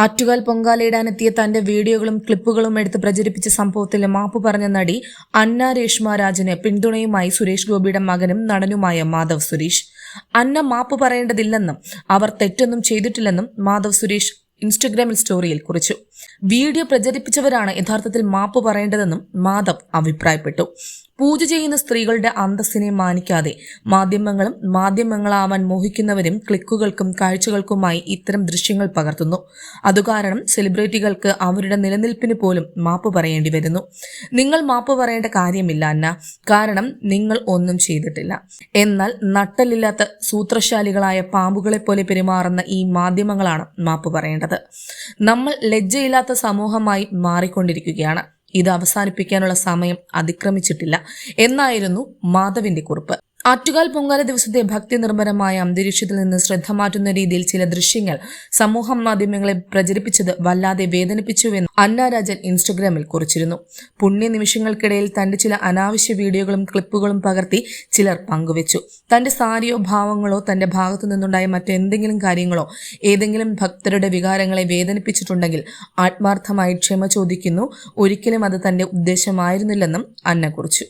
ആറ്റുകാൽ പൊങ്കാലയിടാനെത്തിയ തന്റെ വീഡിയോകളും ക്ലിപ്പുകളും എടുത്ത് പ്രചരിപ്പിച്ച സംഭവത്തിൽ മാപ്പ് പറഞ്ഞ നടി അന്ന രേഷ്മ രാജന് പിന്തുണയുമായി സുരേഷ് ഗോപിയുടെ മകനും നടനുമായ മാധവ് സുരേഷ്. അന്ന മാപ്പ് പറയേണ്ടതില്ലെന്നും അവർ തെറ്റൊന്നും ചെയ്തിട്ടില്ലെന്നും മാധവ് സുരേഷ് ഇൻസ്റ്റഗ്രാമിൽ സ്റ്റോറിയിൽ കുറിച്ചു. വീഡിയോ പ്രചരിപ്പിച്ചവരാണ് യഥാർത്ഥത്തിൽ മാപ്പ് പറയേണ്ടതെന്നും മാധവ് അഭിപ്രായപ്പെട്ടു. പൂജ ചെയ്യുന്ന സ്ത്രീകളുടെ അന്തസ്സിനെ മാനിക്കാതെ മാധ്യമങ്ങളും മാധ്യമങ്ങളാവാൻ മോഹിക്കുന്നവരും ക്ലിക്കുകൾക്കും കാഴ്ചകൾക്കുമായി ഇത്തരം ദൃശ്യങ്ങൾ പകർത്തുന്നു. അതുകാരണം സെലിബ്രിറ്റികൾക്ക് അവരുടെ നിലനിൽപ്പിന് പോലും മാപ്പ് പറയേണ്ടി വരുന്നു. നിങ്ങൾ മാപ്പ് പറയേണ്ട കാര്യമില്ല അന്ന, കാരണം നിങ്ങൾ ഒന്നും ചെയ്തിട്ടില്ല. എന്നാൽ നട്ടലില്ലാത്ത സൂത്രശാലികളായ പാമ്പുകളെ പോലെ പെരുമാറുന്ന ഈ മാധ്യമങ്ങളാണ് മാപ്പ് പറയേണ്ടത്. നമ്മൾ ലജ്ജയില്ലാത്ത സമൂഹമായി മാറിക്കൊണ്ടിരിക്കുകയാണ്. ഇത് അവസാനിപ്പിക്കാനുള്ള സമയം അതിക്രമിച്ചിട്ടില്ല എന്നായിരുന്നു മാധവിന്റെ കുറിപ്പ്. ആറ്റുകാൽ പൊങ്കാല ദിവസത്തെ ഭക്തി നിർഭരമായ അന്തരീക്ഷത്തിൽ നിന്ന് ശ്രദ്ധ മാറ്റുന്ന രീതിയിൽ ചില ദൃശ്യങ്ങൾ സമൂഹ മാധ്യമങ്ങളെ പ്രചരിപ്പിച്ചത് വല്ലാതെ വേദനിപ്പിച്ചുവെന്ന് അന്ന രാജൻ ഇൻസ്റ്റഗ്രാമിൽ കുറിച്ചിരുന്നു. പുണ്യ നിമിഷങ്ങൾക്കിടയിൽ തന്റെ ചില അനാവശ്യ വീഡിയോകളും ക്ലിപ്പുകളും പകർത്തി ചിലർ പങ്കുവച്ചു. തന്റെ സാരിയോ ഭാവങ്ങളോ തന്റെ ഭാഗത്തു നിന്നുണ്ടായ മറ്റെന്തെങ്കിലും കാര്യങ്ങളോ ഏതെങ്കിലും ഭക്തരുടെ വികാരങ്ങളെ വേദനിപ്പിച്ചിട്ടുണ്ടെങ്കിൽ ആത്മാർത്ഥമായി ക്ഷമ ചോദിക്കുന്നു. ഒരിക്കലും അത് തന്റെ ഉദ്ദേശമായിരുന്നില്ലെന്നും അന്ന കുറിച്ചു.